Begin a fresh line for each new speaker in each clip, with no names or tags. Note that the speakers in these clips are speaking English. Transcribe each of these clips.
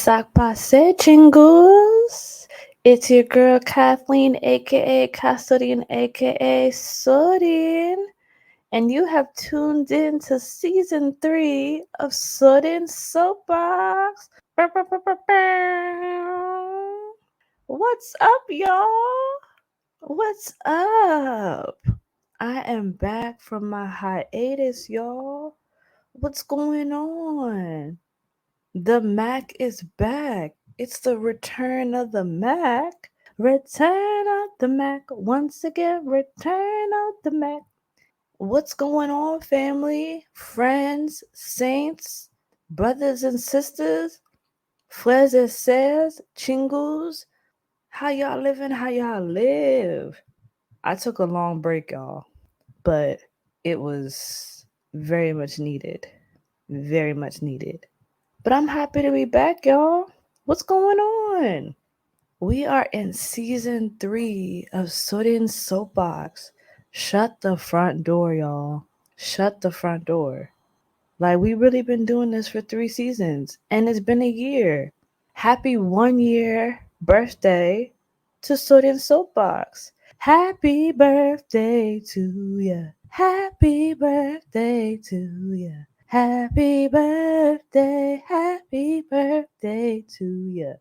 Soapbox jingles. It's your girl Kathleen, aka Custodian, aka Sorin, and you have tuned in to season 3 of Sorin Soapbox. What's up, y'all? What's up? I am back from my hiatus, y'all. What's going on? The Mack is back. It's the return of the Mack. Return of the Mack. Once again, return of the Mack. What's going on, family, friends, saints, brothers and sisters, frères et sœurs, chingus? How y'all living? How y'all live? I took a long break, y'all, but it was very much needed. Very much needed. But I'm happy to be back, y'all. What's going on? We are in season 3 of Sorin Soapbox. Shut the front door, y'all. Shut the front door. Like, we really been doing this for 3 seasons, and it's been a year. Happy 1 year birthday to Sorin Soapbox. Happy birthday to ya. Happy birthday to ya. Happy birthday to ya.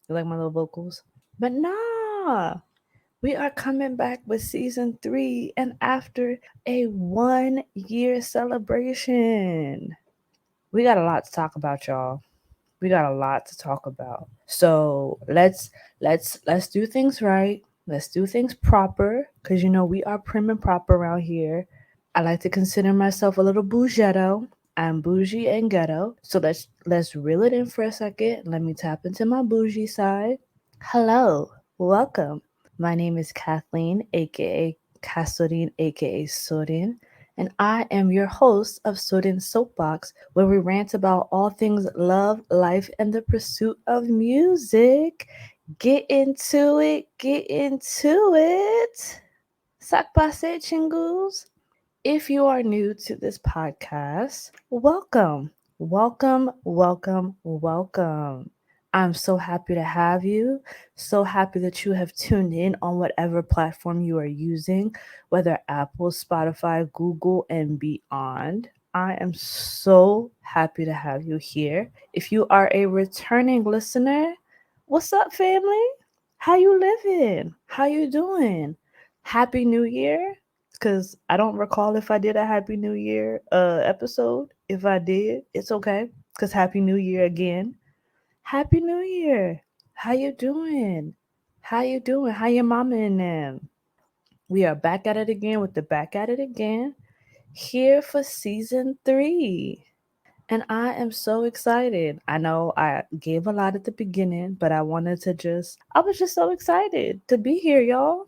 You like my little vocals? But nah, we are coming back with season 3 and after a 1 year celebration. We got a lot to talk about, y'all. We got a lot to talk about. So let's do things right. Let's do things proper. Cause you know we are prim and proper around here. I like to consider myself a little bougetto. I'm bougie and ghetto. So let's reel it in for a second. Let me tap into my bougie side. Hello, welcome. My name is Kathleen, aka Casorin, aka Sorin, and I am your host of Sorin Soapbox, where we rant about all things love, life, and the pursuit of music. Get into it, get into it. Sakpase chingus. If you are new to this podcast, welcome, welcome, welcome, welcome. I'm so happy to have you. So happy that you have tuned in on whatever platform you are using, whether Apple, Spotify, Google, and beyond. I am so happy to have you here. If you are a returning listener, what's up, family? How you living? How you doing? Happy New Year. Because I don't recall if I did a Happy New Year episode. If I did, it's okay. Because Happy New Year again. Happy New Year. How you doing? How you doing? How your mama and them? We are back at it again with the Back at It Again. Here for season 3. And I am so excited. I know I gave a lot at the beginning, but I was just so excited to be here, y'all.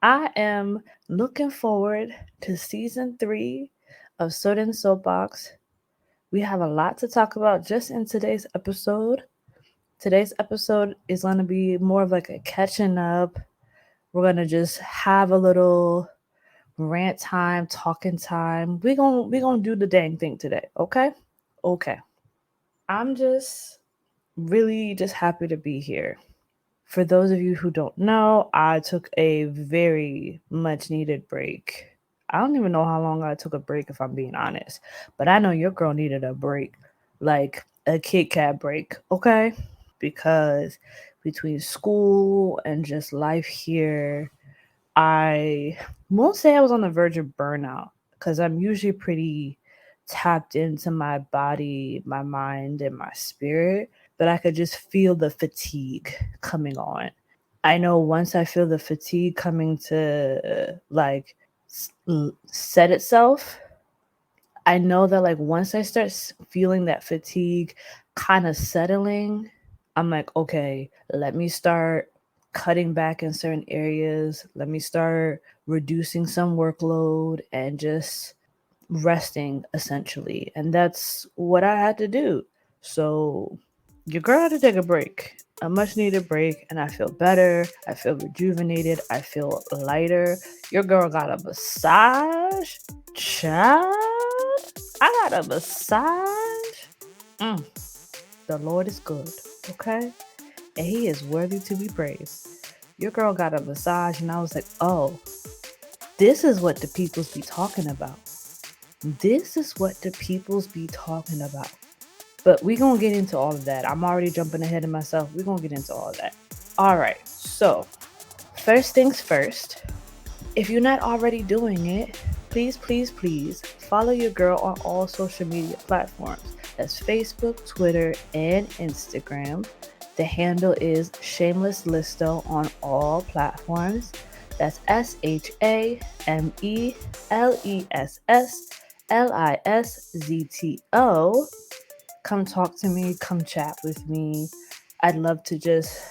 I am looking forward to season 3 of Soden Soapbox. We have a lot to talk about just in today's episode. Today's episode is going to be more of like a catching up. We're going to just have a little rant time, talking time. We going to do the dang thing today, okay? Okay. I'm just really just happy to be here. For those of you who don't know, I took a very much needed break. I don't even know how long I took a break, if I'm being honest. But I know your girl needed a break, like a Kit Kat break, okay? Because between school and just life here, I won't say I was on the verge of burnout because I'm usually pretty tapped into my body, my mind, and my spirit, but I could just feel the fatigue coming on. I know once I feel the fatigue coming to like set itself, I know that like once I start feeling that fatigue kind of settling, I'm like, okay, let me start cutting back in certain areas. Let me start reducing some workload and just resting essentially. And that's what I had to do. So your girl had to take a break, a much needed break, and I feel better. I feel rejuvenated. I feel lighter. Your girl got a massage. Child, I got a massage. Mm. The Lord is good, okay? And He is worthy to be praised. Your girl got a massage, and I was like, oh, this is what the peoples be talking about. This is what the peoples be talking about. But we gonna get into all of that. I'm already jumping ahead of myself. We're gonna get into all of that. All right, so first things first, if you're not already doing it, please, please, please follow your girl on all social media platforms. That's Facebook, Twitter, and Instagram. The handle is Shameless Listo on all platforms. That's ShamelessListo. Come talk to me, come chat with me. I'd love to just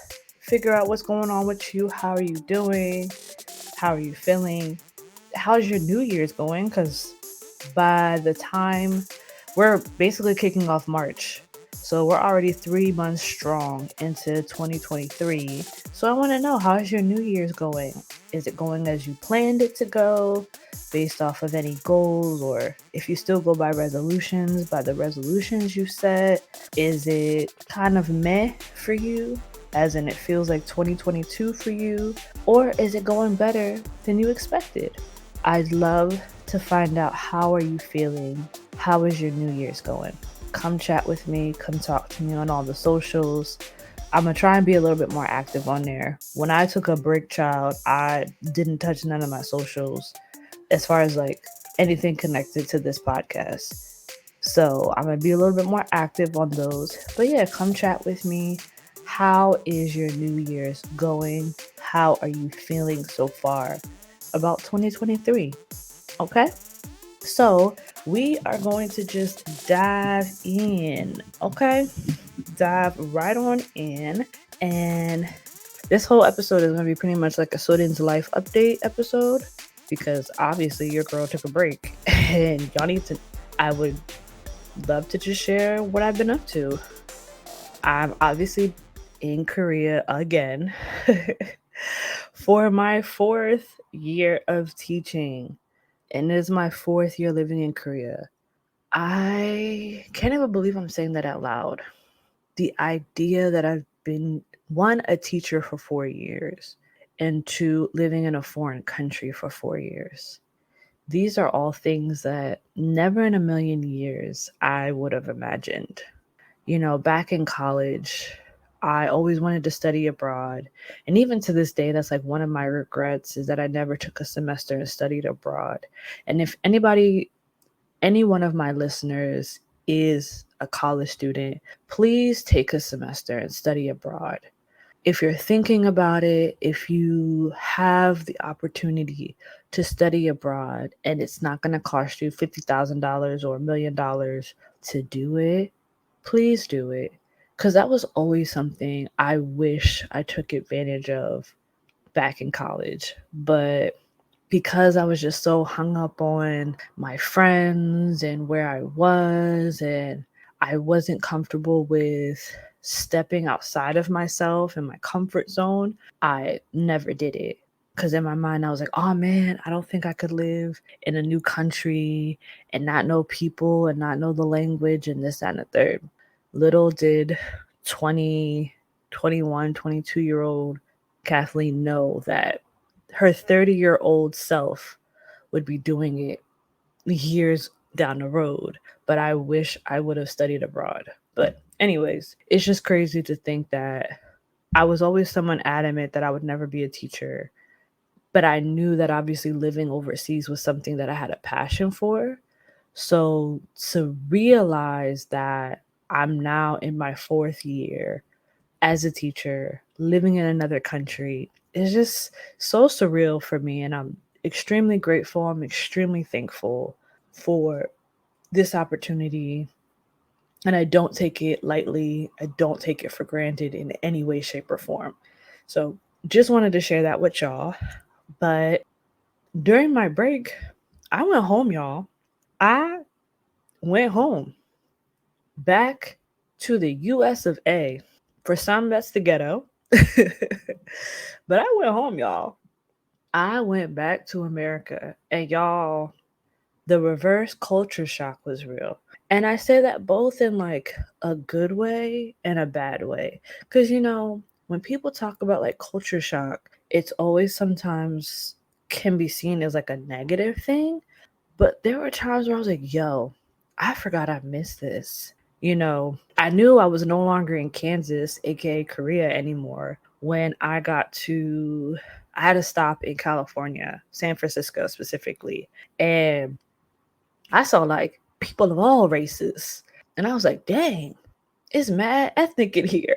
figure out what's going on with you. How are you doing? How are you feeling? How's your New Year's going? Because by the time we're basically kicking off March, so we're already 3 months strong into 2023. So I want to know, how's your New Year's going? Is it going as you planned it to go, based off of any goals, or if you still go by resolutions, by the resolutions you set? Is it kind of meh for you, as in it feels like 2022 for you, or is it going better than you expected? I'd love to find out, how are you feeling? How is your New Year's going? Come chat with me, come talk to me on all the socials. I'm gonna try and be a little bit more active on there. When I took a break, child, I didn't touch none of my socials as far as like anything connected to this podcast. So I'm gonna be a little bit more active on those. But yeah, come chat with me. How is your New Year's going? How are you feeling so far about 2023? Okay? So we are going to just dive in. Okay? Dive right on in. And this whole episode is going to be pretty much like a Sorin's life update episode, because obviously your girl took a break and y'all need to, I would love to just share what I've been up to. I'm obviously in Korea again for my 4th year of teaching, and it is my 4th year living in Korea. I can't even believe I'm saying that out loud. The idea that I've been, one, a teacher for 4 years, and 2, living in a foreign country for 4 years. These are all things that never in a million years I would have imagined. You know, back in college, I always wanted to study abroad. And even to this day, that's like one of my regrets, is that I never took a semester and studied abroad. And if any one of my listeners is a college student, please take a semester and study abroad. If you're thinking about it, if you have the opportunity to study abroad and it's not going to cost you $50,000 or $1,000,000 to do it, please do it. Because that was always something I wish I took advantage of back in college. But because I was just so hung up on my friends and where I was, and I wasn't comfortable with stepping outside of myself and my comfort zone, I never did it. Because in my mind, I was like, oh man, I don't think I could live in a new country and not know people and not know the language and this, that, and the third. Little did 20, 21, 22-year-old Kathleen know that her 30-year-old self would be doing it years down the road. But I wish I would have studied abroad. But anyways, it's just crazy to think that I was always someone adamant that I would never be a teacher. But I knew that obviously living overseas was something that I had a passion for. So to realize that I'm now in my 4th year as a teacher, living in another country, is just so surreal for me. And I'm extremely grateful. I'm extremely thankful for this opportunity. And I don't take it lightly. I don't take it for granted in any way, shape, or form. So just wanted to share that with y'all. But during my break, I went home, y'all. I went home, back to the US of A. For some, that's the ghetto. But I went home, y'all. I went back to America. And y'all, the reverse culture shock was real. And I say that both in like a good way and a bad way. Because, when people talk about like culture shock, it's always sometimes can be seen as like a negative thing. But there were times where I was like, yo, I forgot I missed this. I knew I was no longer in Kansas, aka Korea, anymore when I had to stop in California, San Francisco specifically. And I saw like people of all races. And I was like, dang, it's mad ethnic in here.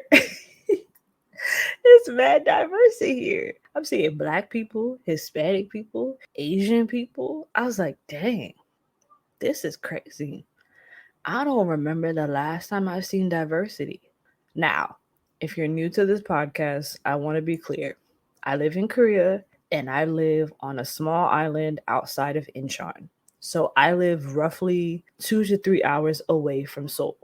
It's mad diversity here. I'm seeing black people, Hispanic people, Asian people. I was like, dang, this is crazy. I don't remember the last time I've seen diversity. Now, if you're new to this podcast, I want to be clear. I live in Korea and I live on a small island outside of Incheon. So I live roughly 2 to 3 hours away from Seoul.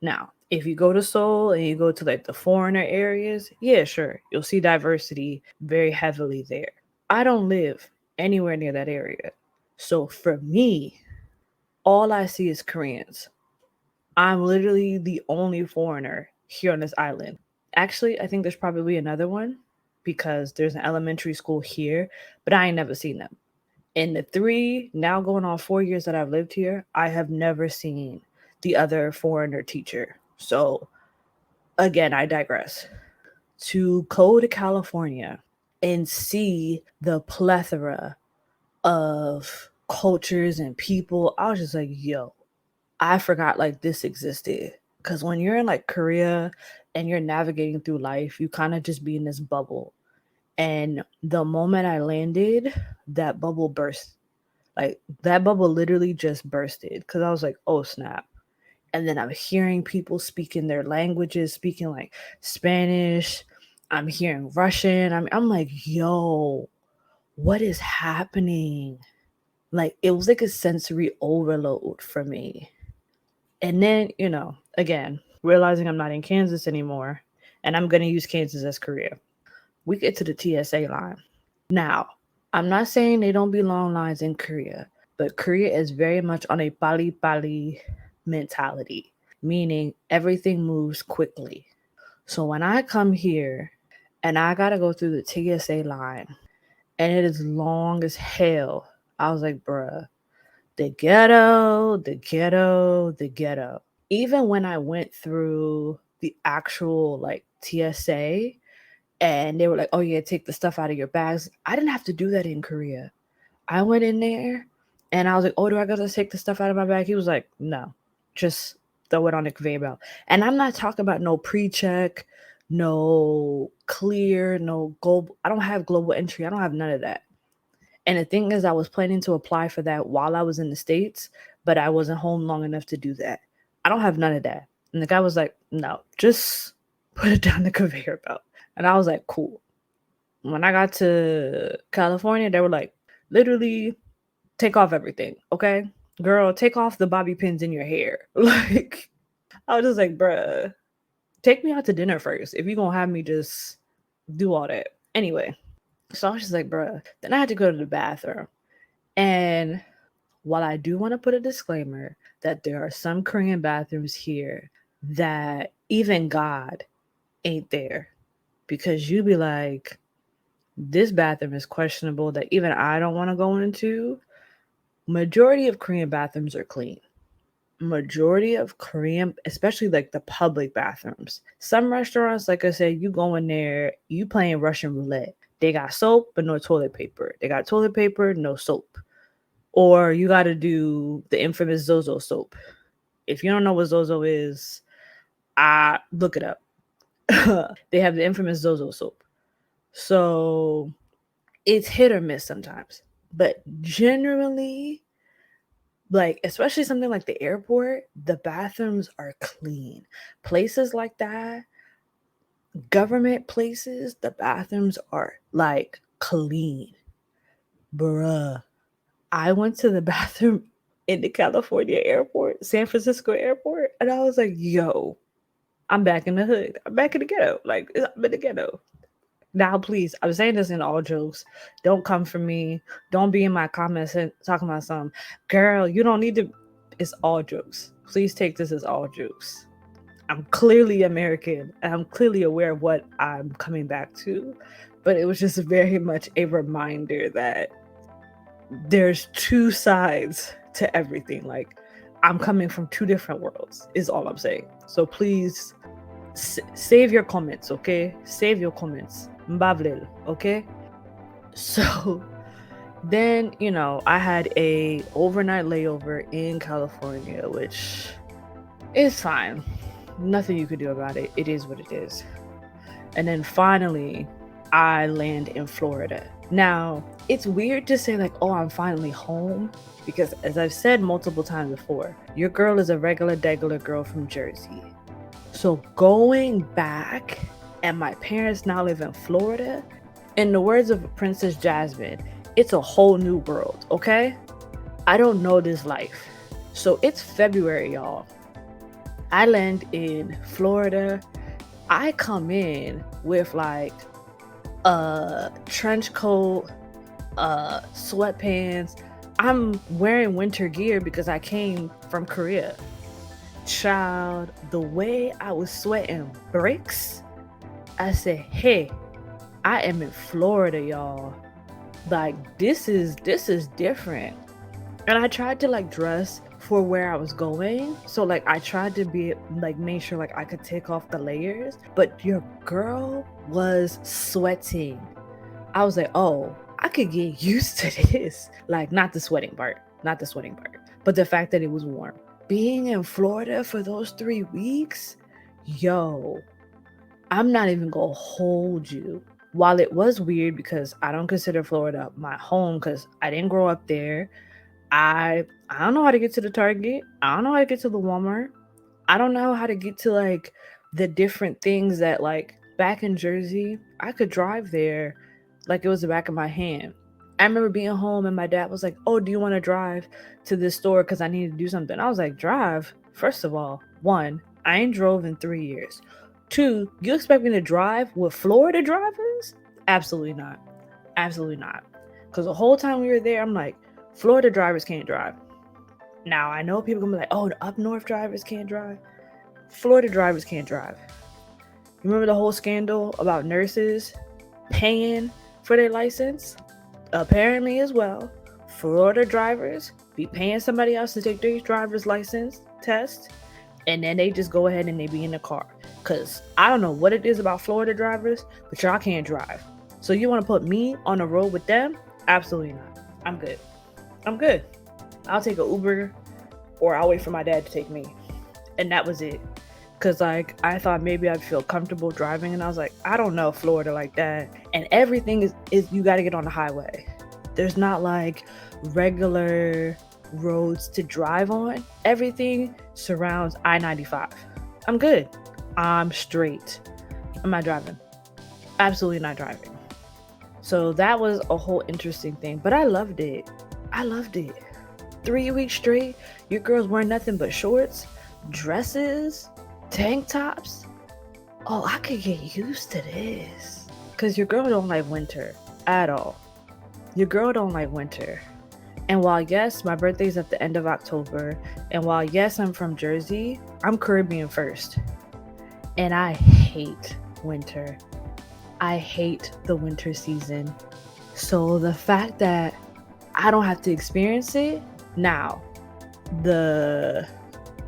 Now, if you go to Seoul and you go to like the foreigner areas, yeah, sure, you'll see diversity very heavily there. I don't live anywhere near that area. So for me, all I see is Koreans. I'm literally the only foreigner here on this island. Actually, I think there's probably another one because there's an elementary school here, but I ain't never seen them. In the now going on 4 years that I've lived here, I have never seen the other foreigner teacher. So, again, I digress. To go to California and see the plethora of cultures and people, I was just like, yo, I forgot like this existed. Because when you're in like Korea and you're navigating through life, you kind of just be in this bubble. And the moment I landed, that bubble burst. Like that bubble literally just bursted because I was like, oh snap. And then I'm hearing people speaking their languages, speaking like Spanish. I'm hearing Russian. I'm like, yo, what is happening? Like it was like a sensory overload for me. And then, again, realizing I'm not in Kansas anymore, and I'm going to use Kansas as Korea. We get to the TSA line. Now, I'm not saying they don't be long lines in Korea, but Korea is very much on a pali pali mentality, meaning everything moves quickly. So when I come here and I got to go through the TSA line and it is long as hell, I was like, bruh, the ghetto, the ghetto, the ghetto. Even when I went through the actual like TSA and they were like, oh yeah, take the stuff out of your bags, I didn't have to do that in Korea. I went in there and I was like, oh, do I got to take the stuff out of my bag? He was like, no, just throw it on the conveyor belt. And I'm not talking about no pre-check, no clear, no global. I don't have global entry. I don't have none of that. And the thing is, I was planning to apply for that while I was in the States, but I wasn't home long enough to do that. I don't have none of that. And the guy was like, no, just put it down the conveyor belt. And I was like, cool. When I got to California, they were like, literally, take off everything, okay? Girl, take off the bobby pins in your hair. Like, I was just like, bruh, take me out to dinner first if you're gonna have me just do all that. Anyway, so I was just like, bruh. Then I had to go to the bathroom. And while I do want to put a disclaimer that there are some Korean bathrooms here that even God ain't there because you be like, this bathroom is questionable that even I don't want to go into. Majority of Korean bathrooms are clean. Majority of Korean, especially like the public bathrooms. Some restaurants, like I said, you go in there, you playing Russian roulette. They got soap but no toilet paper. They got toilet paper, no soap. Or you got to do the infamous Zozo soap. If you don't know what Zozo is, look it up. They have the infamous Zozo soap. So it's hit or miss sometimes. But generally, like, especially something like the airport, the bathrooms are clean. Places like that, government places, the bathrooms are like clean. Bruh. I went to the bathroom in the California airport, San Francisco airport, and I was like, yo, I'm back in the hood. I'm back in the ghetto. Like, I'm in the ghetto. Now, please, I'm saying this in all jokes. Don't come for me. Don't be in my comments and talking about something. Girl, you don't need to. It's all jokes. please take this as all jokes. I'm clearly American and I'm clearly aware of what I'm coming back to, but it was just very much a reminder that there's two sides to everything. Like, I'm coming from two different worlds, is all I'm saying. So please save your comments, okay? Save your comments. Mbavlil, okay? So then, I had a overnight layover in California, which is fine. Nothing you could do about it. It is what it is. And then finally, I land in Florida. Now, it's weird to say like, oh, I'm finally home, because as I've said multiple times before, your girl is a regular degular girl from Jersey. So going back, and my parents now live in Florida, in the words of Princess Jasmine, it's a whole new world, okay? I don't know this life. So it's February, y'all. I land in Florida. I come in with like a trench coat, sweatpants. I'm wearing winter gear because I came from Korea. Child, the way I was sweating bricks, I said, hey, I am in Florida, y'all. Like, this is different. And I tried to like dress for where I was going. So like I tried to be like, make sure like I could take off the layers, but your girl was sweating. I was like, oh, I could get used to this. Like, not the sweating part, but the fact that it was warm. Being in Florida for those 3 weeks, yo, I'm not even gonna hold you. While it was weird because I don't consider Florida my home because I didn't grow up there, I don't know how to get to the Target. I don't know how to get to the Walmart. I don't know how to get to like the different things that like back in Jersey, I could drive there like it was the back of my hand. I remember being home and my dad was like, oh, do you want to drive to this store because I need to do something? I was like, drive? First of all, one, I ain't drove in 3 years. Two, you expect me to drive with Florida drivers? Absolutely not. Absolutely not. Because the whole time we were there, I'm like, Florida drivers can't drive. Now, I know people gonna be like, oh, the up north drivers can't drive. Florida drivers can't drive. You remember the whole scandal about nurses paying for their license? Apparently as well, Florida drivers be paying somebody else to take their driver's license test, and then they just go ahead and they be in the car. Because I don't know what it is about Florida drivers, but y'all can't drive. So you want to put me on the road with them? Absolutely not. I'm good. I'll take an Uber, or I'll wait for my dad to take me. And that was it. Because like I thought maybe I'd feel comfortable driving, and I was like, I don't know Florida like that. And everything is you got to get on the highway. There's not like regular roads to drive on. Everything surrounds I-95. I'm good. I'm straight. I'm not driving. Absolutely not driving. So that was a whole interesting thing, but I loved it. 3 weeks straight, your girls wearing nothing but shorts, dresses, tank tops. Oh, I could get used to this. Because your girl don't like winter at all. Your girl don't like winter. And while yes, my birthday's at the end of October, and while yes, I'm from Jersey, I'm Caribbean first. And I hate winter. I hate the winter season. So the fact that I don't have to experience it now, the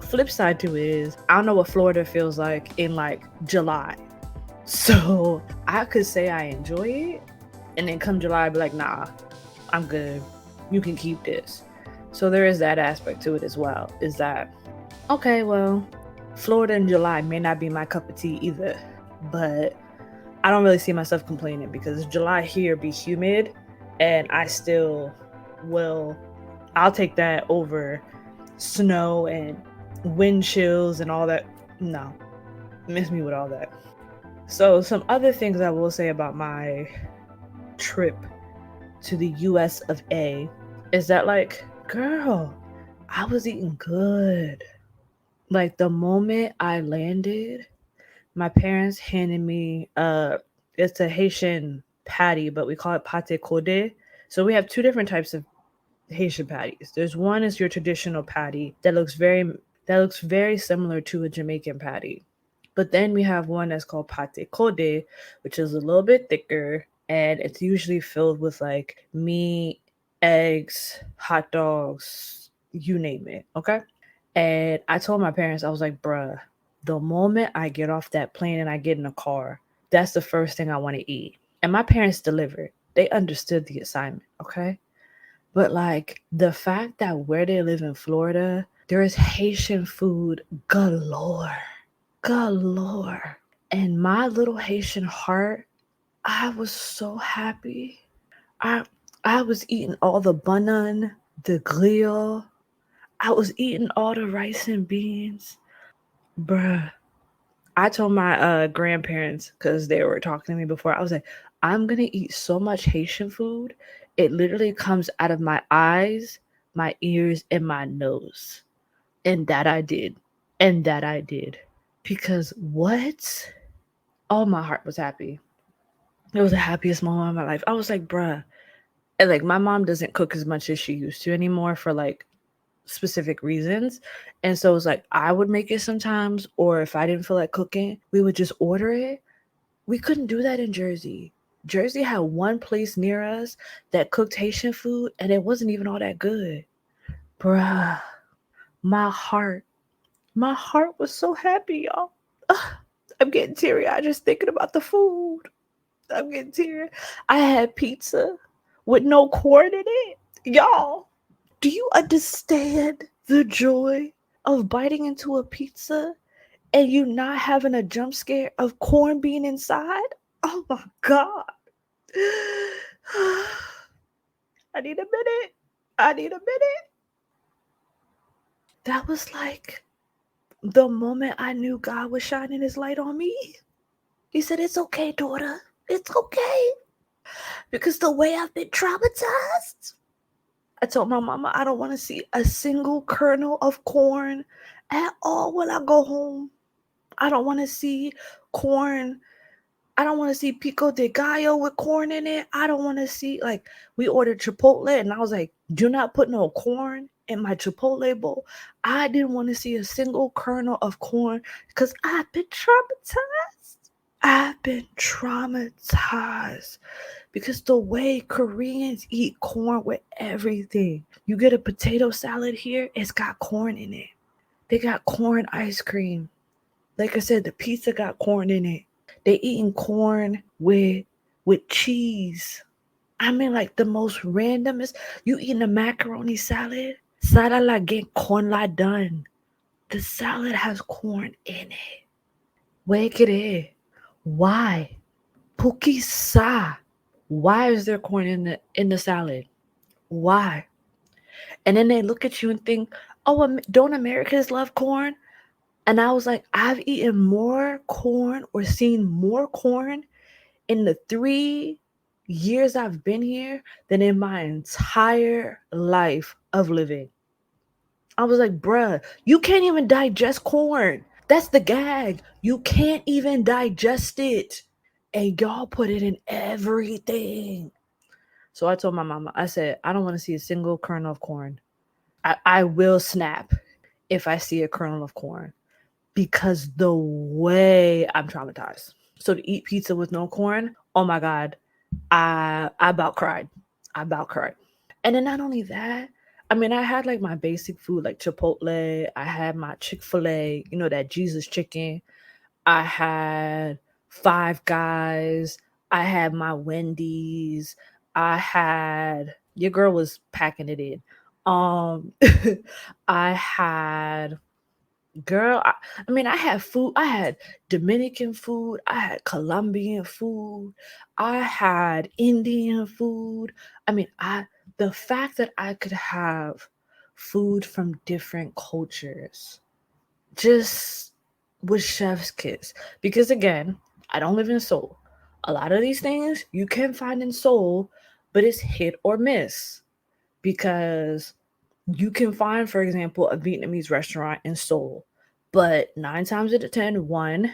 flip side to it is I don't know what Florida feels like in like July. So I could say I enjoy it, and then come July I'd be like, nah, I'm good. You can keep this. So there is that aspect to it as well, is that, okay, well, Florida in July may not be my cup of tea either, but I don't really see myself complaining because July here be humid, and I still I'll take that over snow and wind chills and all that. No, miss me with all that. So some other things I will say about my trip to the US of A is that, like, girl, I was eating good. Like, the moment I landed, my parents handed me it's a Haitian patty, but we call it pate code. So we have two different types of Haitian patties. There's one is your traditional patty that that looks very similar to a Jamaican patty. But then we have one that's called pate kode, which is a little bit thicker and it's usually filled with like meat, eggs, hot dogs, you name it. Okay. And I told my parents, I was like, bruh, the moment I get off that plane and I get in a car, that's the first thing I want to eat. And my parents delivered. They understood the assignment. Okay. But like the fact that where they live in Florida, there is Haitian food galore. Galore. And my little Haitian heart, I was so happy. I I was eating all the banan, the griot. I was eating all the rice and beans. Bruh. I told my grandparents because they were talking to me before. I was like, I'm gonna eat so much Haitian food. It literally comes out of my eyes, my ears, and my nose. And that I did. And that I did. Because what? Oh, my heart was happy. It was the happiest moment of my life. I was like, bruh. And like my mom doesn't cook as much as she used to anymore for like specific reasons. And so it's like I would make it sometimes, or if I didn't feel like cooking, we would just order it. We couldn't do that in Jersey. Jersey had one place near us that cooked Haitian food and it wasn't even all that good. Bruh, my heart, my heart was so happy, y'all. Ugh, I'm getting teary eyed just thinking about the food. I'm getting teary. I had pizza with no corn in it. Y'all, do you understand the joy of biting into a pizza and you not having a jump scare of corn being inside? Oh my God. I need a minute. I need a minute. That was like the moment I knew God was shining his light on me. He said, it's okay, daughter. It's okay. Because the way I've been traumatized, I told my mama I don't want to see a single kernel of corn at all when I go home. I don't want to see corn. I don't want to see pico de gallo with corn in it. I don't want to see, like, we ordered Chipotle and I was like, do not put no corn in my Chipotle bowl. I didn't want to see a single kernel of corn because I've been traumatized. I've been traumatized because the way Koreans eat corn with everything. You get a potato salad here, it's got corn in it. They got corn ice cream. Like I said, the pizza got corn in it. They eating corn with cheese. I mean, like the most randomest. You eating a macaroni salad? Salad la get corn la done. The salad has corn in it. Wake it in. Why? Puki sa. Why is there corn in the salad? Why? And then they look at you and think, oh, don't Americans love corn? And I was like, I've eaten more corn or seen more corn in the 3 years I've been here than in my entire life of living. I was like, bruh, you can't even digest corn. That's the gag. You can't even digest it. And y'all put it in everything. So I told my mama, I said, I don't want to see a single kernel of corn. I will snap if I see a kernel of corn because the way I'm traumatized. So to eat pizza with no corn, oh my God, I about cried. I about cried. And then not only that, I mean, I had like my basic food like Chipotle. I had my Chick-fil-A, you know, that Jesus chicken. I had Five Guys. I had my Wendy's. I had your girl was packing it in. Um I had girl, I mean I had food. I had Dominican food, I had Colombian food, I had Indian food. I mean, I the fact that I could have food from different cultures just was chef's kiss. Because again, I don't live in Seoul. A lot of these things you can find in Seoul, but it's hit or miss. Because you can find, for example, a Vietnamese restaurant in Seoul, but 9 times out of 10, one,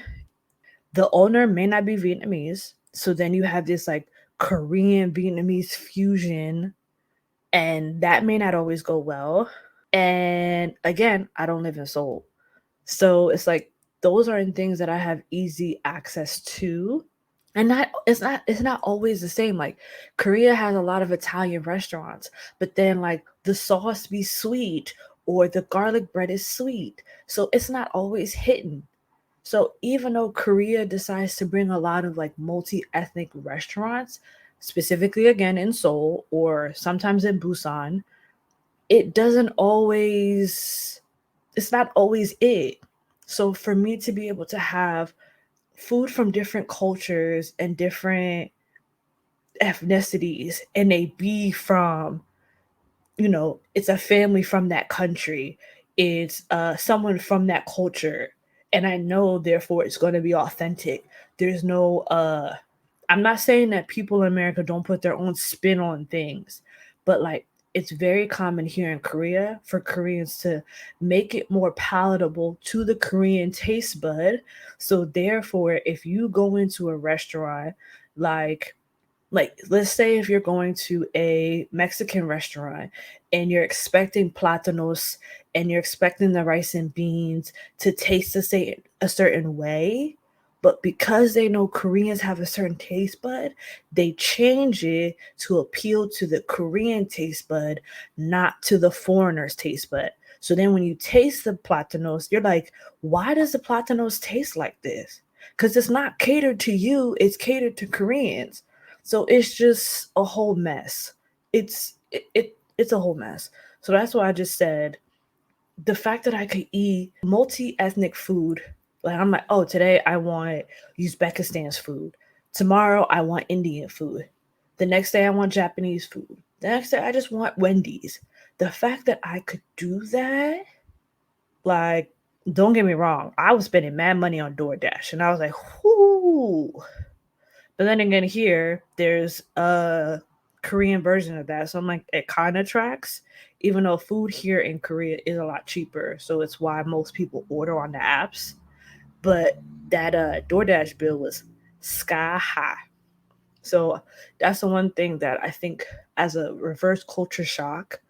the owner may not be Vietnamese. So then you have this like Korean Vietnamese fusion, and that may not always go well. And again, I don't live in Seoul. So it's like those are things that I have easy access to. And not it's not always the same. Like Korea has a lot of Italian restaurants, but then like the sauce be sweet or the garlic bread is sweet. So it's not always hitting. So even though Korea decides to bring a lot of like multi-ethnic restaurants, specifically again in Seoul or sometimes in Busan, it doesn't always it's not always it. So for me to be able to have food from different cultures and different ethnicities and they be from, it's a family from that country, it's someone from that culture, and I know therefore it's going to be authentic. There's no I'm not saying that people in America don't put their own spin on things, but like it's very common here in Korea for Koreans to make it more palatable to the Korean taste bud. So therefore, if you go into a restaurant, like let's say if you're going to a Mexican restaurant and you're expecting platanos and you're expecting the rice and beans to taste a certain way, but because they know Koreans have a certain taste bud, they change it to appeal to the Korean taste bud, not to the foreigner's taste bud. So then when you taste the platanos, you're like, why does the platanos taste like this? Because it's not catered to you, it's catered to Koreans. So it's just a whole mess. It's a whole mess. So that's why I just said the fact that I could eat multi-ethnic food. Like I'm like, oh, today I want Uzbekistan's food. Tomorrow I want Indian food. The next day I want Japanese food. The next day I just want Wendy's. The fact that I could do that, like, don't get me wrong, I was spending mad money on DoorDash, and I was like, whoo. But then again, here there's a Korean version of that, so I'm like, it kind of tracks. Even though food here in Korea is a lot cheaper, so it's why most people order on the apps. But that DoorDash bill was sky high. So that's the one thing that I think, as a reverse culture shock,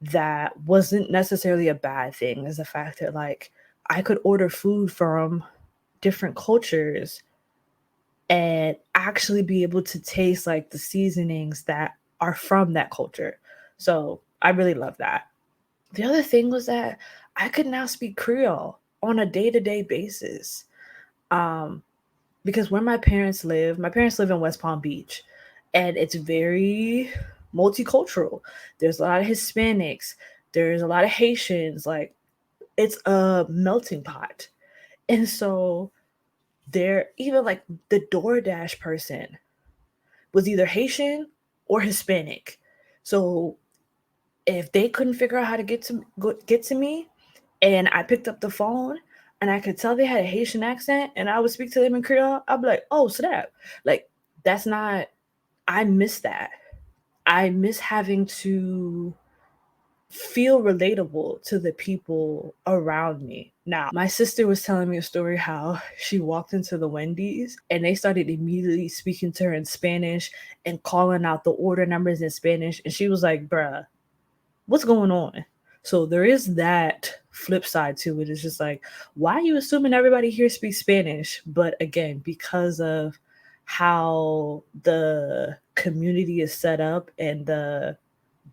that wasn't necessarily a bad thing, is the fact that like I could order food from different cultures and actually be able to taste like the seasonings that are from that culture. So I really love that. The other thing was that I could now speak Creole on a day-to-day basis. Um, because where my parents live in West Palm Beach, and it's very multicultural. There's a lot of Hispanics, there's a lot of Haitians, like it's a melting pot. And so they're even like the DoorDash person was either Haitian or Hispanic. So if they couldn't figure out how to get to me, and I picked up the phone and I could tell they had a Haitian accent, and I would speak to them in Creole, I'd be like, "Oh snap!" Like that's not. I miss that. I miss having to feel relatable to the people around me. Now, my sister was telling me a story how she walked into the Wendy's and they started immediately speaking to her in Spanish and calling out the order numbers in Spanish. And she was like, bruh, what's going on? So there is that flip side to it. It's just like, why are you assuming everybody here speaks Spanish? But again, because of how the community is set up and the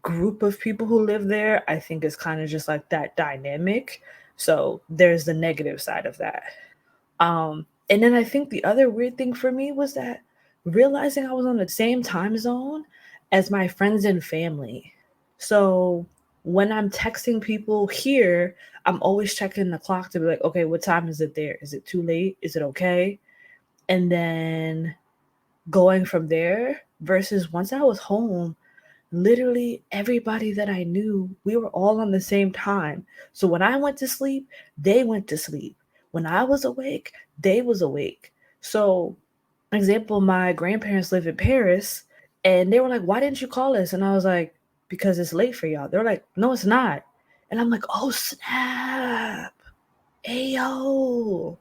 group of people who live there, I think is kind of just like that dynamic. So there's the negative side of that. And then I think the other weird thing for me was that realizing I was on the same time zone as my friends and family. So when I'm texting people here, I'm always checking the clock to be like, okay, what time is it there? Is it too late? Is it okay? And then going from there, versus once I was home, literally everybody that I knew, we were all on the same time. So when I went to sleep, they went to sleep. When I was awake, they was awake. So, example, my grandparents live in Paris, and they were like, "Why didn't you call us?" And I was like, "Because it's late for y'all." They're like, "No, it's not." And I'm like, "Oh snap. Ayo."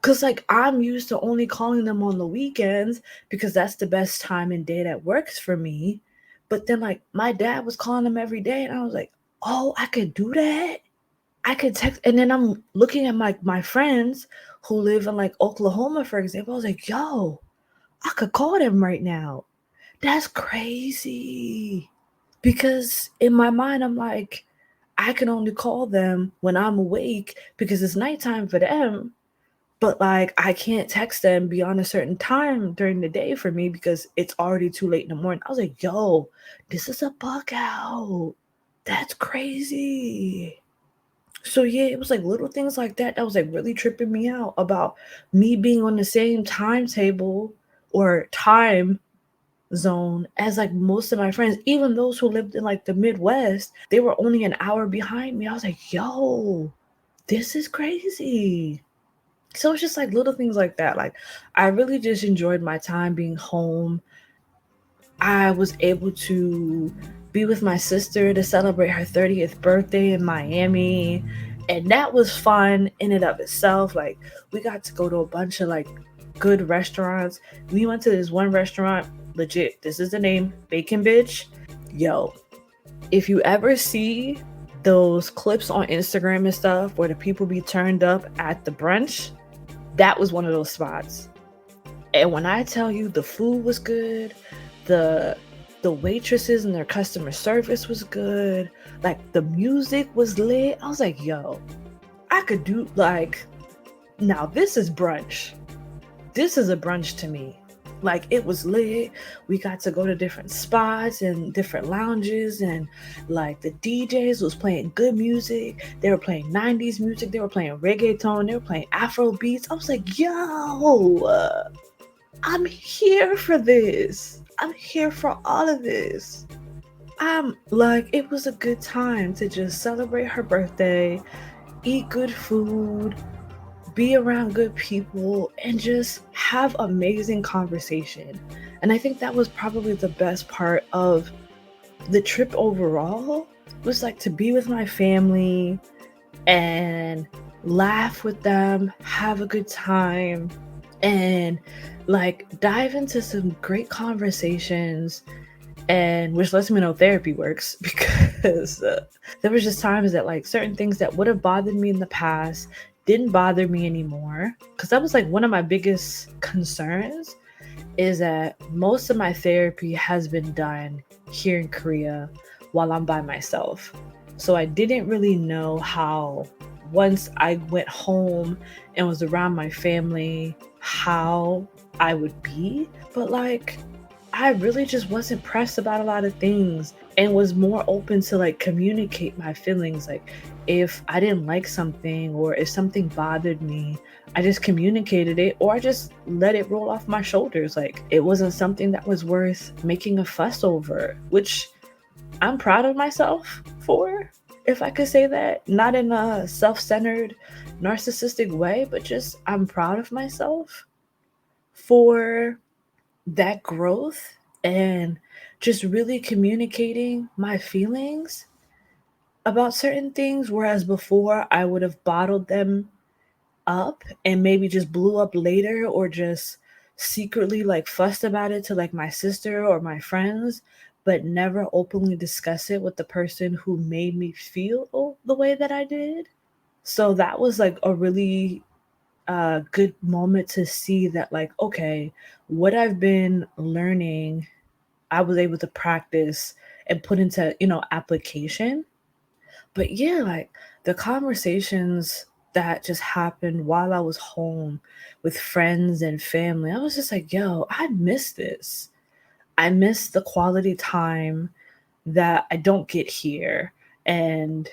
Cause like I'm used to only calling them on the weekends because that's the best time and day that works for me. But then like my dad was calling them every day, and I was like, oh, I could do that. I could text, and then I'm looking at my friends who live in like Oklahoma, for example. I was like, yo, I could call them right now. That's crazy. Because in my mind, I'm like, I can only call them when I'm awake because it's nighttime for them. But like, I can't text them beyond a certain time during the day for me because it's already too late in the morning. I was like, yo, this is a bug out. That's crazy. So yeah, it was like little things like that that was like really tripping me out about me being on the same timetable or time zone as like most of my friends, even those who lived in like the Midwest, they were only an hour behind me. I was like, yo, this is crazy. So it's just like little things like that. Like I really just enjoyed my time being home. I was able to be with my sister to celebrate her 30th birthday in Miami. And that was fun in and of itself. Like we got to go to a bunch of like good restaurants. We went to this one restaurant, legit, this is the name, Bacon Bitch. Yo, if you ever see those clips on Instagram and stuff where the people be turned up at the brunch, that was one of those spots. And when I tell you the food was good, the the waitresses and their customer service was good, like the music was lit. I was like, yo, I could do like now this is brunch. This is a brunch to me. Like it was lit. We got to go to different spots and different lounges, and like the DJs was playing good music. They were playing 90s music. They were playing reggaeton. They were playing Afro beats. I was like, yo, I'm here for this. I'm here for all of this. I'm like, it was a good time to just celebrate her birthday, eat good food, be around good people, and just have amazing conversation. And I think that was probably the best part of the trip overall, was like to be with my family and laugh with them, have a good time, and like dive into some great conversations, and which lets me know therapy works because there was just times that like certain things that would have bothered me in the past didn't bother me anymore, because that was like one of my biggest concerns, is that most of my therapy has been done here in Korea while I'm by myself. So I didn't really know how, once I went home and was around my family, how I would be. But like, I really just wasn't pressed about a lot of things and was more open to like communicate my feelings. Like if I didn't like something or if something bothered me, I just communicated it, or I just let it roll off my shoulders. Like it wasn't something that was worth making a fuss over, which I'm proud of myself for, if I could say that. Not in a self-centered, narcissistic way, but just I'm proud of myself for that growth and just really communicating my feelings about certain things, whereas before I would have bottled them up and maybe just blew up later, or just secretly like fussed about it to like my sister or my friends, but never openly discuss it with the person who made me feel the way that I did. So that was like a really good moment to see that, like, okay, what I've been learning, I was able to practice and put into, application. But yeah, like the conversations that just happened while I was home with friends and family, I was just like, yo, I miss this. I miss the quality time that I don't get here. And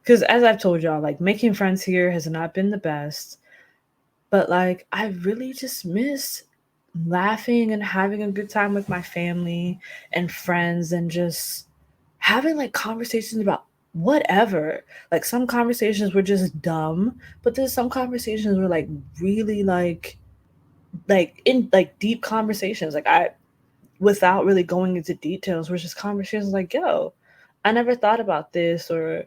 because as I've told y'all, like making friends here has not been the best. But like I really just miss laughing and having a good time with my family and friends, and just having like conversations about whatever. Like some conversations were just dumb, but there's some conversations were like really like in like deep conversations. Like I, without really going into details, were just conversations like, yo, I never thought about this, or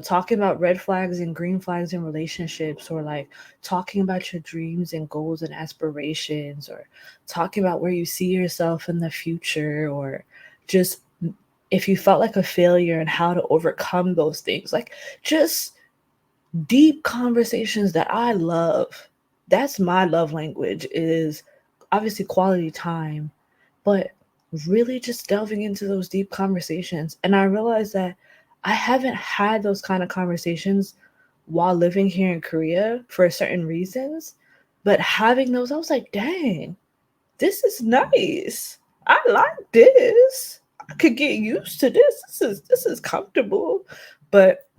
talking about red flags and green flags in relationships, or like talking about your dreams and goals and aspirations, or talking about where you see yourself in the future, or just if you felt like a failure and how to overcome those things. Like just deep conversations that I love. That's my love language, is obviously quality time, but really just delving into those deep conversations. And I realized that I haven't had those kind of conversations while living here in Korea for certain reasons. But having those, I was like, dang, this is nice. I like this. I could get used to this. This is comfortable. But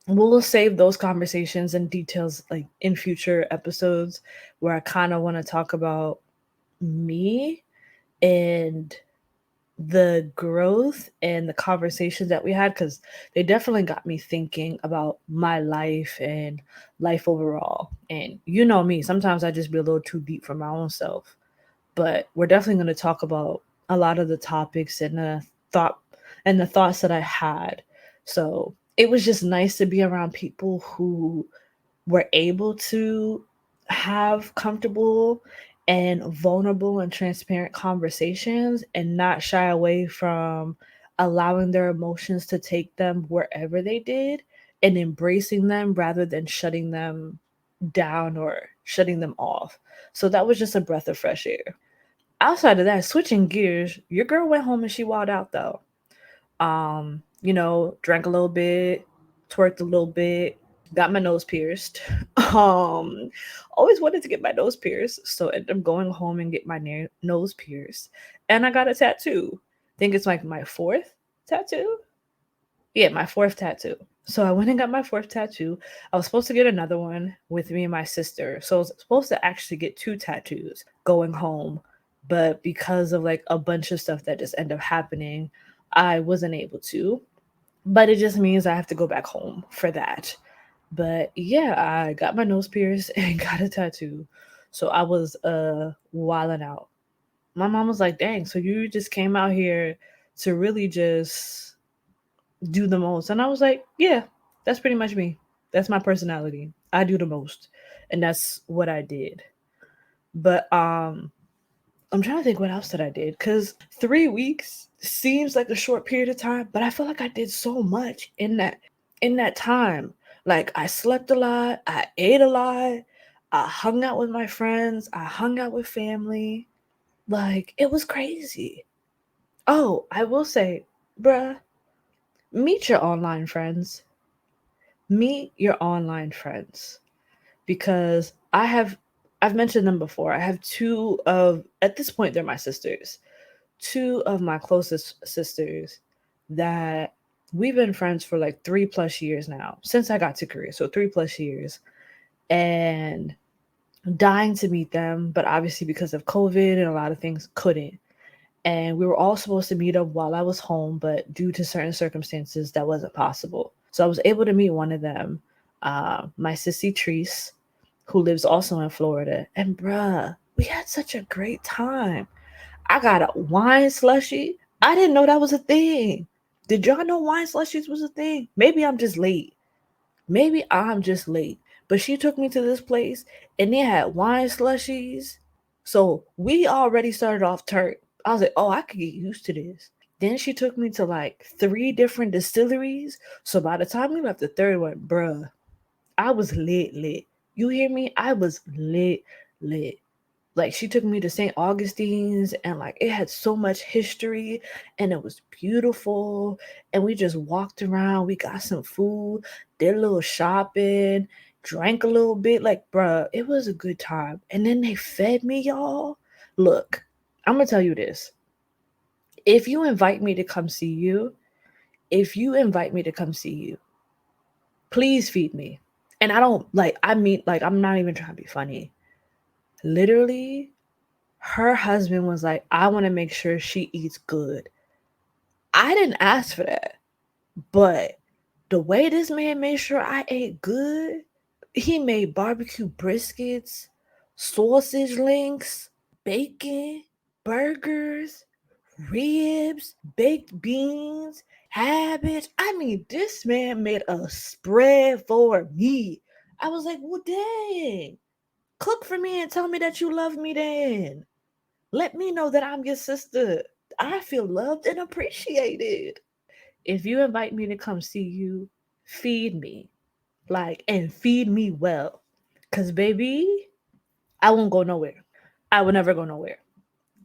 we'll save those conversations and details like in future episodes, where I kind of want to talk about me and the growth and the conversations that we had, because they definitely got me thinking about my life and life overall. And you know me, sometimes I just be a little too deep for my own self. But we're definitely going to talk about a lot of the topics and the thoughts that I had. So it was just nice to be around people who were able to have comfortable and vulnerable and transparent conversations and not shy away from allowing their emotions to take them wherever they did, and embracing them rather than shutting them down or shutting them off. So that was just a breath of fresh air. Outside of that, switching gears, your girl went home and she wilded out though. Drank a little bit, twerked a little bit, got my nose pierced. Um, Always wanted to get my nose pierced, so I ended up going home and get my nose pierced, and I got a tattoo. I think it's like my fourth tattoo. Yeah, my fourth tattoo. So I went and got my fourth tattoo. I was supposed to get another one with me and my sister. So I was supposed to actually get two tattoos going home. But because of like a bunch of stuff that just ended up happening, I wasn't able to. But it just means I have to go back home for that. But yeah, I got my nose pierced and got a tattoo. So I was wilding out. My mom was like, dang, so you just came out here to really just do the most. And I was like, yeah, that's pretty much me. That's my personality. I do the most. And that's what I did. But I'm trying to think what else that I did, cuz 3 weeks seems like a short period of time, but I feel like I did so much in that time. Like I slept a lot, I ate a lot, I hung out with my friends, I hung out with family. Like it was crazy. Oh, I will say, bruh, meet your online friends. Meet your online friends, because I've mentioned them before. I have two of, at this point they're my sisters. Two of my closest sisters that we've been friends for like 3 plus years now, since I got to Korea. So 3 plus years. And dying to meet them, but obviously because of COVID and a lot of things couldn't. And we were all supposed to meet up while I was home, but due to certain circumstances, that wasn't possible. So I was able to meet one of them, my sissy Treese, who lives also in Florida. And bruh, we had such a great time. I got a wine slushy. I didn't know that was a thing. Did y'all know wine slushies was a thing? Maybe I'm just late. Maybe I'm just late. But she took me to this place and they had wine slushies. So we already started off turnt. I was like, oh, I could get used to this. Then she took me to like 3 different distilleries. So by the time we left the third one, bruh, I was lit. You hear me? I was lit. Like she took me to St. Augustine's, and like it had so much history and it was beautiful, and we just walked around, we got some food, did a little shopping, drank a little bit, like bruh, it was a good time. And then they fed me, y'all. Look, I'm gonna tell you this. If you invite me to come see you, if you invite me to come see you, please feed me. And I don't like, I mean, like, I'm not even trying to be funny. Literally, her husband was like, I want to make sure she eats good. I didn't ask for that. But the way this man made sure I ate good, he made barbecue briskets, sausage links, bacon, burgers, ribs, baked beans, habits. I mean, this man made a spread for me. I was like, well, dang. Cook for me and tell me that you love me then. Let me know that I'm your sister. I feel loved and appreciated. if you invite me to come see you, feed me. Like, and feed me well. Cause baby, I won't go nowhere. I will never go nowhere.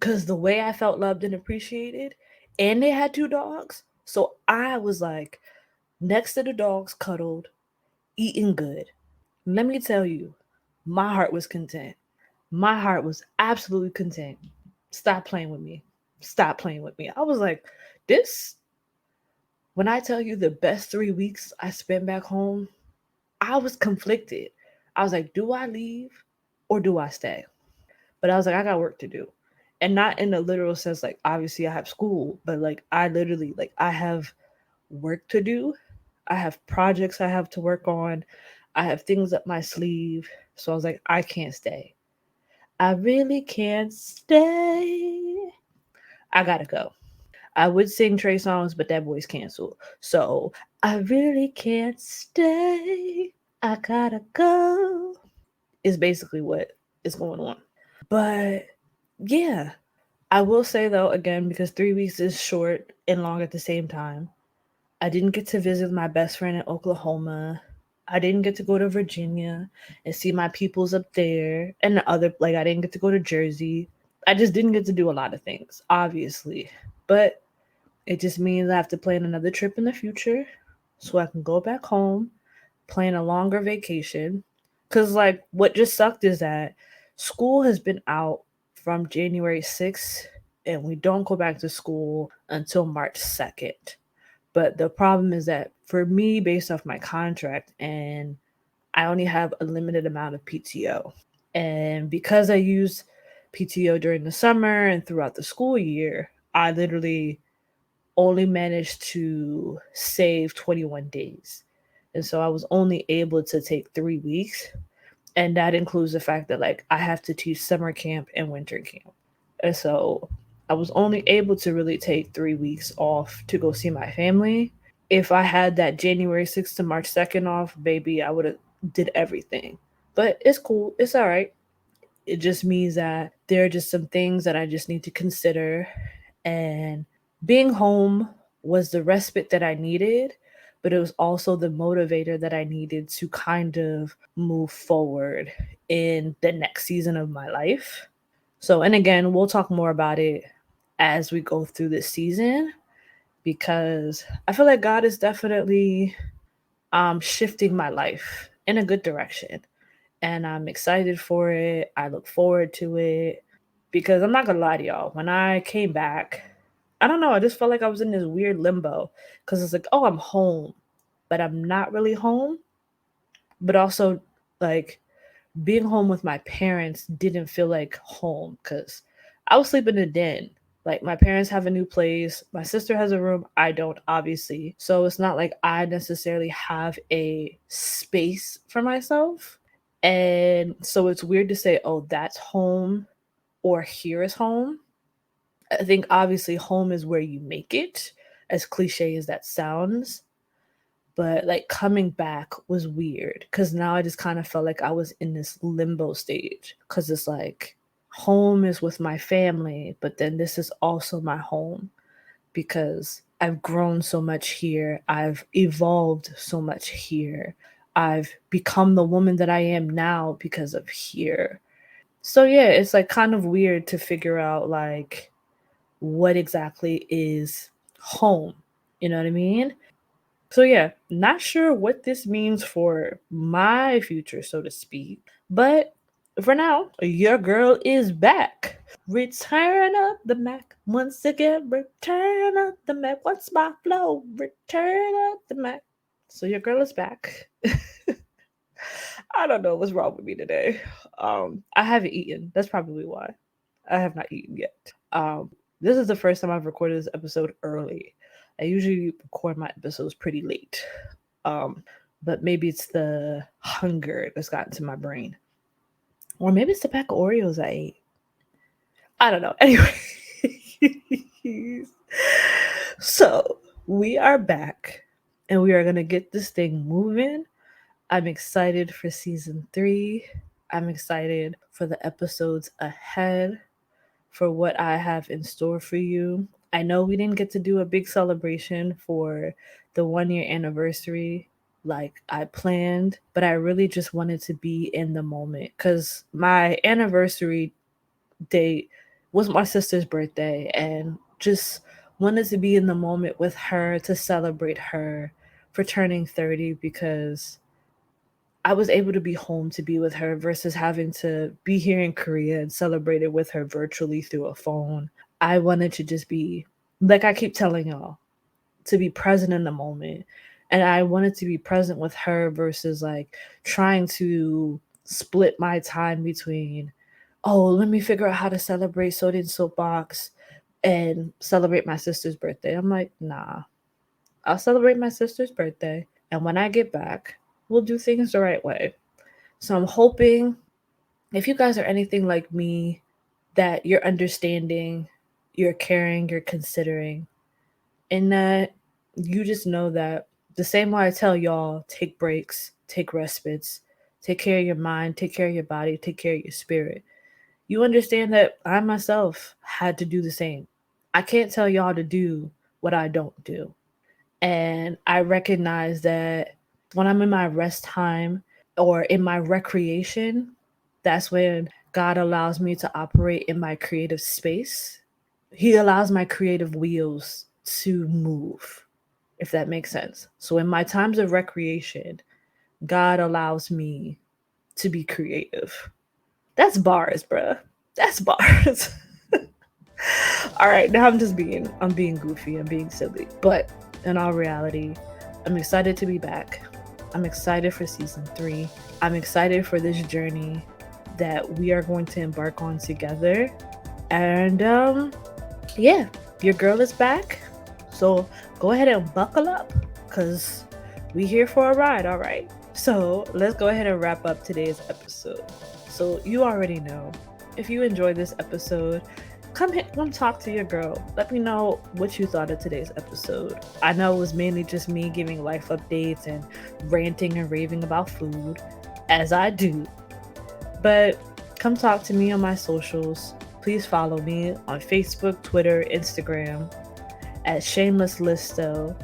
Cause the way I felt loved and appreciated, and they had two dogs. So I was like next to the dogs, cuddled, eating good. Let me tell you, my heart was content. My heart was absolutely content. Stop playing with me. Stop playing with me. I was like, this, when I tell you the best 3 weeks I spent back home, I was conflicted. I was like, do I leave or do I stay? But I was like, I got work to do. And not in a literal sense, like, obviously I have school, but like, I literally, like, I have work to do. I have projects I have to work on. I have things up my sleeve. So I was like, I can't stay. I really can't stay. I gotta go. I would sing Trey songs, but that boy's canceled. So I really can't stay. I gotta go. Is basically what is going on. But yeah, I will say though, again, because 3 weeks is short and long at the same time, I didn't get to visit my best friend in Oklahoma. I didn't get to go to Virginia and see my peoples up there. And the other, like, I didn't get to go to Jersey. I just didn't get to do a lot of things, obviously. But it just means I have to plan another trip in the future so I can go back home, plan a longer vacation. Because, like, what just sucked is that school has been out from January 6th, and we don't go back to school until March 2nd. But the problem is that for me, based off my contract, and I only have a limited amount of PTO. And because I use PTO during the summer and throughout the school year, I literally only managed to save 21 days. And so I was only able to take 3 weeks. And that includes the fact that, like, I have to teach summer camp and winter camp. And so I was only able to really take 3 weeks off to go see my family. If I had that January 6th to March 2nd off, baby, I would have did everything. But it's cool. It's all right. It just means that there are just some things that I just need to consider. And being home was the respite that I needed, but it was also the motivator that I needed to kind of move forward in the next season of my life. So, and again, we'll talk more about it as we go through this season because I feel like God is definitely shifting my life in a good direction. And I'm excited for it. I look forward to it because I'm not gonna lie to y'all. When I came back, I don't know. I just felt like I was in this weird limbo because it's like, oh, I'm home, but I'm not really home. But also, like, being home with my parents didn't feel like home because I was sleeping in a den. Like, my parents have a new place. My sister has a room. I don't, obviously. So it's not like I necessarily have a space for myself. And so it's weird to say, oh, that's home or here is home. I think obviously home is where you make it, as cliche as that sounds. But like coming back was weird because now I just kind of felt like I was in this limbo stage because it's like home is with my family, but then this is also my home because I've grown so much here. I've evolved so much here. I've become the woman that I am now because of here. So yeah, it's like kind of weird to figure out like what exactly is home. You know what I mean? So yeah, not sure what this means for my future, so to speak. But for now, your girl is back. Return of the Mac. Once again, return of the Mac. What's my flow? Return of the Mac. So your girl is back. I don't know what's wrong with me today. I haven't eaten. That's probably why. I have not eaten yet. This is the first time I've recorded this episode early. I usually record my episodes pretty late. Um, but maybe it's the hunger that's gotten to my brain. Or maybe it's the pack of Oreos I ate. I don't know. Anyway. So we are back and we are gonna get this thing moving. I'm excited for season 3. I'm excited for the episodes ahead, for what I have in store for you. I know we didn't get to do a big celebration for the 1 year anniversary like I planned, but I really just wanted to be in the moment because my anniversary date was my sister's birthday, and just wanted to be in the moment with her to celebrate her for turning 30 because I was able to be home to be with her versus having to be here in Korea and celebrate it with her virtually through a phone. I wanted to just be, like I keep telling y'all, to be present in the moment. And I wanted to be present with her versus like trying to split my time between, oh, let me figure out how to celebrate Sorin Soapbox and celebrate my sister's birthday. I'm like, nah, I'll celebrate my sister's birthday. And when I get back, we'll do things the right way. So I'm hoping if you guys are anything like me, that you're understanding, you're caring, you're considering, and that you just know that the same way I tell y'all, take breaks, take respites, take care of your mind, take care of your body, take care of your spirit. You understand that I myself had to do the same. I can't tell y'all to do what I don't do. And I recognize that when I'm in my rest time or in my recreation, that's when God allows me to operate in my creative space. He allows my creative wheels to move, if that makes sense. So in my times of recreation, God allows me to be creative. That's bars, bruh. That's bars. All right, now I'm being goofy, I'm being silly. But in all reality, I'm excited to be back. I'm excited for season 3. I'm excited for this journey that we are going to embark on together. And yeah, your girl is back. So go ahead and buckle up because we here for a ride, all right? So let's go ahead and wrap up today's episode. So you already know, if you enjoyed this episode, come talk to your girl. Let me know what you thought of today's episode. I know it was mainly just me giving life updates and ranting and raving about food, as I do. But come talk to me on my socials. Please follow me on Facebook, Twitter, Instagram at Shameless Listo.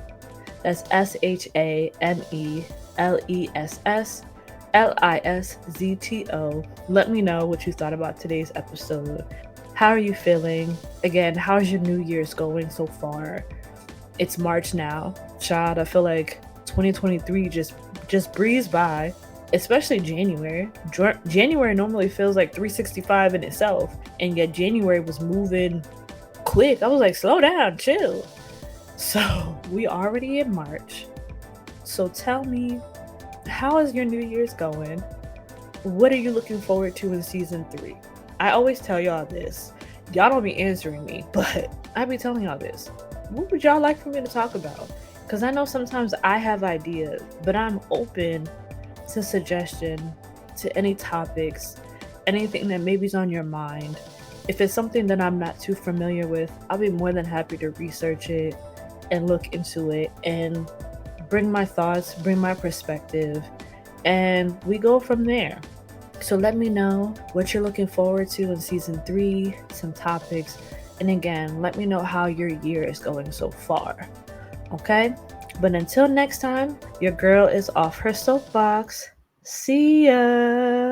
That's ShamelessLissto. Let me know what you thought about today's episode. How are you feeling? Again, how's your New Year's going so far? It's March now. Child, I feel like 2023 just breezed by, especially January. January normally feels like 365 in itself, and yet January was moving quick. I was like, slow down, chill. So we already in March. So tell me, how is your New Year's going? What are you looking forward to in season 3? I always tell y'all this. Y'all don't be answering me, but I be telling y'all this. What would y'all like for me to talk about? Because I know sometimes I have ideas, but I'm open to suggestion, to any topics, anything that maybe is on your mind. If it's something that I'm not too familiar with, I'll be more than happy to research it and look into it and bring my thoughts, bring my perspective, and we go from there. So let me know what you're looking forward to in season 3, some topics, and again, let me know how your year is going so far. Okay? But until next time, your girl is off her soapbox. See ya!